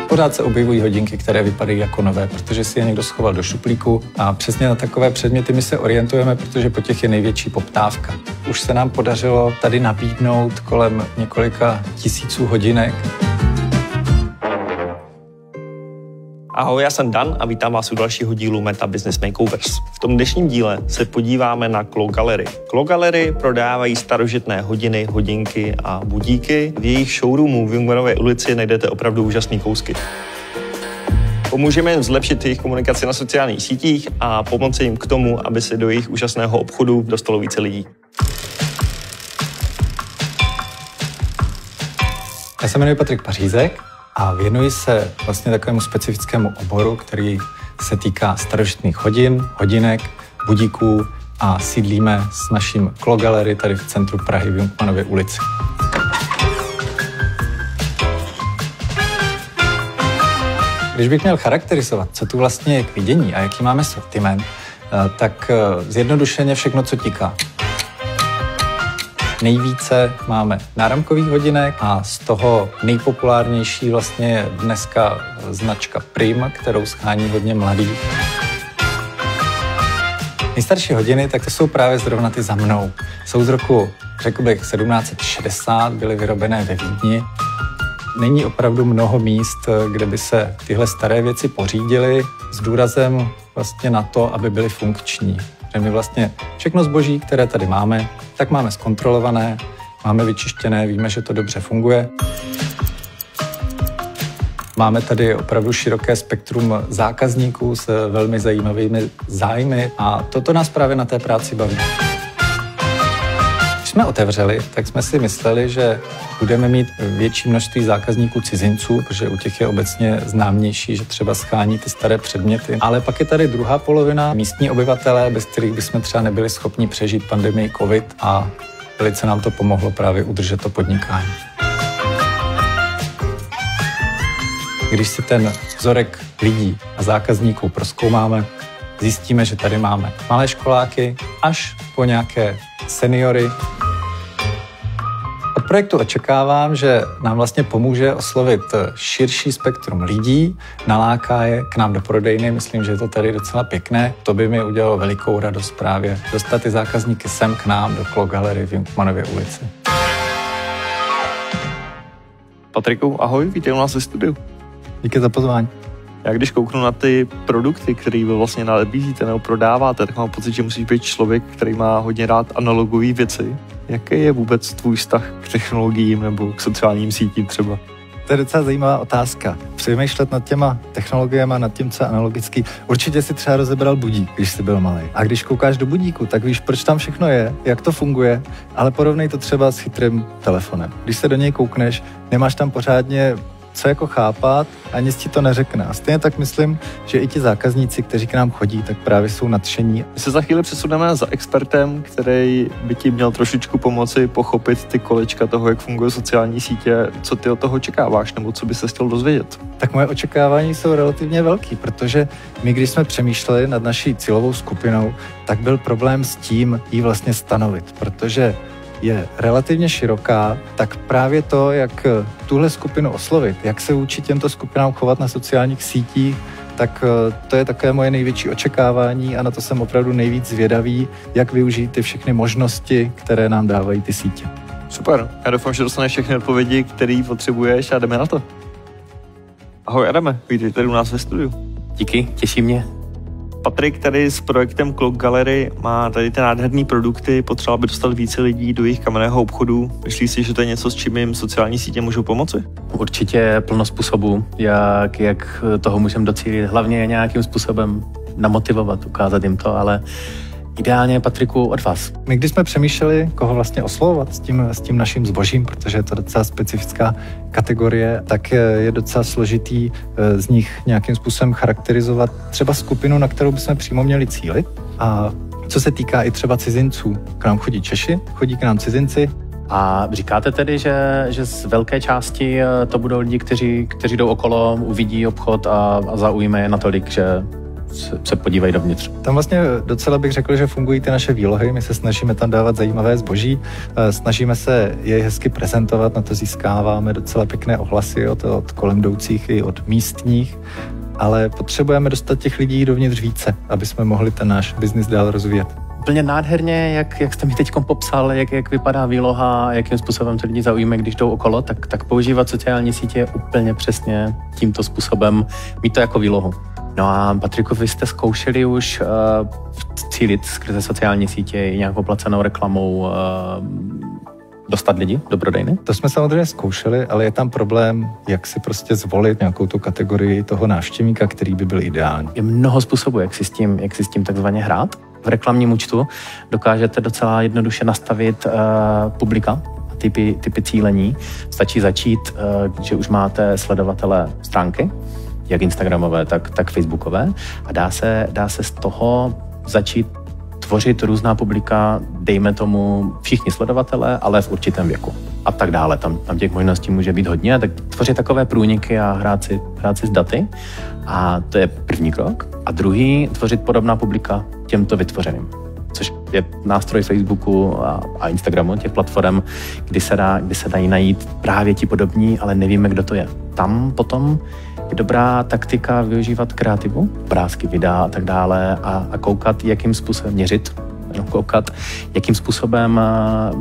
Pořád se objevují hodinky, které vypadají jako nové, protože si je někdo schoval do šuplíku a přesně na takové předměty my se orientujeme, protože po těch je největší poptávka. Už se nám podařilo tady nabídnout kolem několika tisíců hodinek. Ahoj, já jsem Dan a vítám vás u dalšího dílu Meta Business Makeovers. V tom dnešním díle se podíváme na Clock Gallery. Clock Gallery prodávají starožitné hodiny, hodinky a budíky. V jejich showroomu v Jungmannově ulici najdete opravdu úžasné kousky. Pomůžeme jim zlepšit jejich komunikaci na sociálních sítích a pomoci jim k tomu, aby se do jejich úžasného obchodu dostalo více lidí. Já se jmenuji Patrik Pařízek a věnuji se vlastně takovému specifickému oboru, který se týká starožitných hodin, hodinek, budíků a sídlíme s naším Clock Gallery tady v centru Prahy v Jungmannově ulici. Když bych měl charakterizovat, co tu vlastně je k vidění a jaký máme sortiment, tak zjednodušeně všechno, co tiká. Nejvíce máme náramkových hodinek a z toho nejpopulárnější vlastně je dneska značka Prima, kterou schání hodně mladých. Nejstarší hodiny, tak to jsou právě zrovna ty za mnou. Jsou z roku, řekl bych, 1760, byly vyrobené ve Vídni. Není opravdu mnoho míst, kde by se tyhle staré věci pořídily s důrazem vlastně na to, aby byly funkční. Že my vlastně všechno zboží, které tady máme, tak máme zkontrolované, máme vyčištěné, víme, že to dobře funguje. Máme tady opravdu široké spektrum zákazníků s velmi zajímavými zájmy a toto nás právě na té práci baví. Když jsme otevřeli, tak jsme si mysleli, že budeme mít větší množství zákazníků cizinců, protože u těch je obecně známější, že třeba schání ty staré předměty. Ale pak je tady druhá polovina, místní obyvatelé, bez kterých bychom třeba nebyli schopni přežít pandemii COVID a velice nám to pomohlo právě udržet to podnikání. Když si ten vzorek lidí a zákazníků prozkoumáme, zjistíme, že tady máme malé školáky až po nějaké seniory. Od projektu očekávám, že nám vlastně pomůže oslovit širší spektrum lidí, naláká je k nám do prodejny, myslím, že je to tady docela pěkné. To by mi udělalo velikou radost právě dostat ty zákazníky sem k nám do Clock Gallery v Jungmannově ulici. Patriku, ahoj, vítej u nás ve studiu. Díky za pozvání. Já když kouknu na ty produkty, které vy vlastně nabízíte nebo prodáváte, tak mám pocit, že musíš být člověk, který má hodně rád analogové věci. Jaký je vůbec tvůj vztah k technologiím nebo k sociálním sítím třeba? To je docela zajímavá otázka. Přemýšlet nad těma technologiemi, nad tím, co je analogický. Určitě si třeba rozebral budík, když jsi byl malý. A když koukáš do budíku, tak víš, proč tam všechno je, jak to funguje, ale porovnej to třeba s chytrým telefonem. Když se do něj koukneš, nemáš tam pořádně co jako chápat, a nic ti to neřekne. A stejně tak myslím, že i ti zákazníci, kteří k nám chodí, tak právě jsou nadšení. My se za chvíli přesuneme za expertem, který by ti měl trošičku pomoci pochopit ty kolečka toho, jak fungují sociální sítě. Co ty od toho očekáváš, nebo co by se chtěl dozvědět? Tak moje očekávání jsou relativně velký, protože my, když jsme přemýšleli nad naší cílovou skupinou, tak byl problém s tím jí vlastně stanovit, protože je relativně široká, tak právě to, jak tuhle skupinu oslovit, jak se vůči těmto skupinám chovat na sociálních sítích, tak to je také moje největší očekávání a na to jsem opravdu nejvíc zvědavý, jak využít ty všechny možnosti, které nám dávají ty sítě. Super, já doufám, že dostaneš všechny odpovědi, které potřebuješ a jdeme na to. Ahoj Adame, vítej tady u nás ve studiu. Díky, těší mě. Patrik tady s projektem Clock Gallery má tady ty nádherné produkty, potřeboval by dostat více lidí do jejich kamenného obchodu. Myslíš si, že to je něco, s čím jim sociální sítě můžou pomoci? Určitě plno způsobů, jak toho můžeme docílit. Hlavně nějakým způsobem namotivovat, ukázat jim to, ale ideálně, Patriku, od vás. My když jsme přemýšleli, koho vlastně oslovovat s tím naším zbožím, protože je to docela specifická kategorie, tak je docela složitý z nich nějakým způsobem charakterizovat třeba skupinu, na kterou bychom přímo měli cílit. A co se týká i třeba cizinců, k nám chodí Češi, chodí k nám cizinci. A říkáte tedy, že z velké části to budou lidi, kteří jdou okolo, uvidí obchod a zaujme je natolik, že se podívají dovnitř. Tam vlastně docela bych řekl, že fungují ty naše výlohy. My se snažíme tam dávat zajímavé zboží, snažíme se jej hezky prezentovat, na to získáváme docela pěkné ohlasy od kolem jdoucích i od místních, ale potřebujeme dostat těch lidí dovnitř více, aby jsme mohli ten náš biznis dál rozvíjet. Úplně nádherně, jak jste mi teď popsal, jak vypadá výloha, jakým způsobem to lidi zaujíme, když jdou okolo, tak používat sociální sítě úplně přesně tímto způsobem, mít to jako výlohu. No a Patriku, vy jste zkoušeli už cílit skrze sociální sítě i nějakou placenou reklamou dostat lidi do prodejny? To jsme samozřejmě zkoušeli, ale je tam problém, jak si prostě zvolit nějakou tu kategorii toho návštěvníka, který by byl ideální. Je mnoho způsobů, jak si s tím takzvaně hrát. V reklamním účtu dokážete docela jednoduše nastavit publika, typy cílení. Stačí začít, že už máte sledovatele stránky, jak instagramové, tak facebookové, a dá se z toho začít tvořit různá publika, dejme tomu všichni sledovatele, ale v určitém věku a tak dále. Tam těch možností může být hodně, tak tvořit takové průniky a hrát si s daty. A to je první krok. A druhý, tvořit podobná publika těmto vytvořeným, což je nástroj Facebooku a Instagramu, těch platform, kdy se dají najít právě ti podobní, ale nevíme, kdo to je. Tam potom je dobrá taktika využívat kreativu, obrázky, videa a tak dále a koukat, jakým způsobem měřit, koukat, jakým způsobem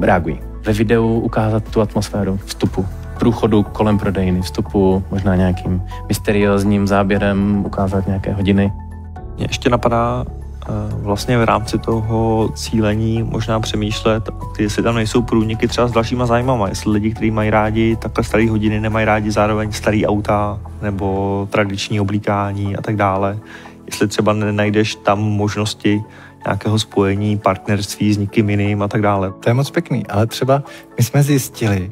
reagují. Ve videu ukázat tu atmosféru vstupu, průchodu kolem prodejny, vstupu možná nějakým mysteriózním záběrem, ukázat nějaké hodiny. Mě ještě napadá vlastně v rámci toho cílení možná přemýšlet, jestli tam nejsou průniky třeba s dalšíma zájmama, jestli lidi, kteří mají rádi takhle staré hodiny, nemají rádi zároveň starý auta nebo tradiční oblíkání a tak dále. Jestli třeba nenajdeš tam možnosti nějakého spojení, partnerství s někým jiným a tak dále. To je moc pěkný, ale třeba my jsme zjistili,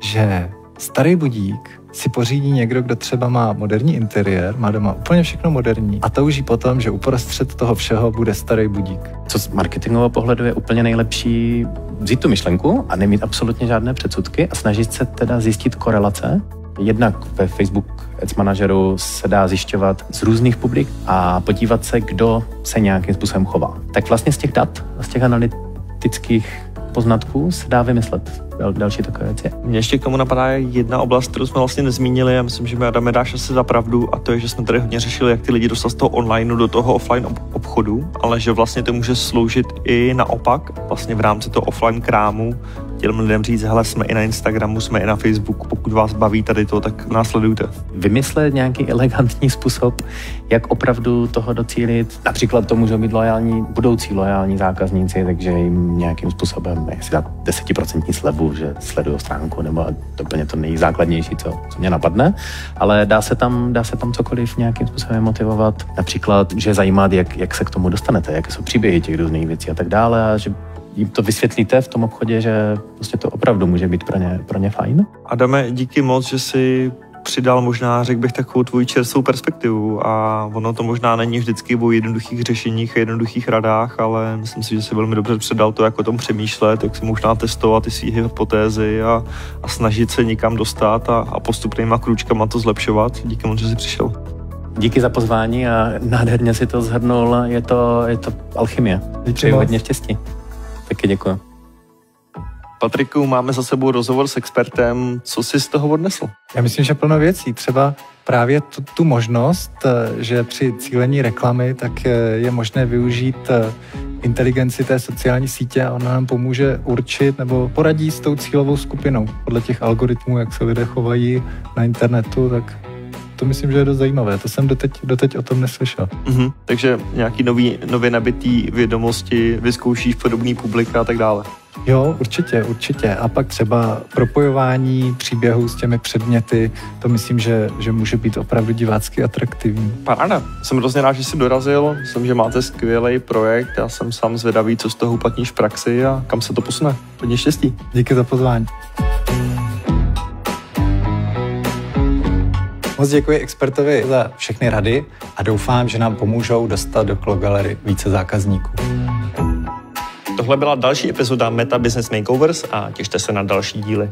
že starý budík si pořídí někdo, kdo třeba má moderní interiér, má doma úplně všechno moderní a touží potom, že uprostřed toho všeho bude starý budík. Co z marketingového pohledu je úplně nejlepší, vzít tu myšlenku a nemít absolutně žádné předsudky a snažit se teda zjistit korelace. Jednak ve Facebook Ads Manageru se dá zjišťovat z různých publik a podívat se, kdo se nějakým způsobem chová. Tak vlastně z těch dat a z těch analytických poznatků se dá vymyslet další takové věci. Mně ještě k tomu napadá jedna oblast, kterou jsme vlastně nezmínili a myslím, že mi Adame dáš asi za pravdu, a to je, že jsme tady hodně řešili, jak ty lidi dostat z toho online do toho offline obchodu, ale že vlastně to může sloužit i naopak, vlastně v rámci toho offline krámu těm lidem říct, hele, jsme i na Instagramu, jsme i na Facebooku, pokud vás baví tady to, tak následujte. Vymyslet nějaký elegantní způsob, jak opravdu toho docílit. Například to můžou být budoucí lojální zákazníci, takže jim nějakým způsobem, jestli dát 10% slevu, že sledují stránku, nebo to úplně to nejzákladnější, co mě napadne, ale dá se tam cokoliv nějakým způsobem motivovat. Například, že zajímat, jak se k tomu dostanete, jaké jsou příběhy těch různých věcí a tak dále, a že jim to vysvětlíte v tom obchodě, že prostě to opravdu může být pro ně fajn. Adame, díky moc, že jsi přidal možná, řekl bych, takovou tvoji čerstvou perspektivu, a ono to možná není vždycky o jednoduchých řešeních a jednoduchých radách, ale myslím si, že si velmi dobře předal to, jak o tom přemýšlet, jak si možná testovat ty svý hypotézy a snažit se někam dostat a postupnýma krůčkama to zlepšovat. Díky moc, že jsi přišel. Díky za pozvání a nádherně si to shrnul, je to alchymie. Přeji hodně štěstí. Taky děkuji. Patriku, máme za sebou rozhovor s expertem. Co jsi z toho odnesl? Já myslím, že plno věcí. Třeba právě tu možnost, že při cílení reklamy tak je možné využít inteligenci té sociální sítě a ona nám pomůže určit nebo poradí s tou cílovou skupinou. Podle těch algoritmů, jak se lidé chovají na internetu, tak to myslím, že je dost zajímavé. To jsem doteď o tom neslyšel. Takže nějaký nově nabitý vědomosti, vyzkoušíš podobný publika a tak dále. Jo, určitě. A pak třeba propojování příběhů s těmi předměty, to myslím, že může být opravdu divácky atraktivní. Paráda. Jsem hrozně rád, že jsi dorazil. Myslím, že máte skvělý projekt. Já jsem sám zvědavý, co z toho uplatníš v praxi a kam se to posune. Hodně štěstí. Díky za pozvání. Moc děkuji expertovi za všechny rady a doufám, že nám pomůžou dostat do Clogalery více zákazníků. Tohle byla další epizoda Meta Business Makeovers a těšte se na další díly.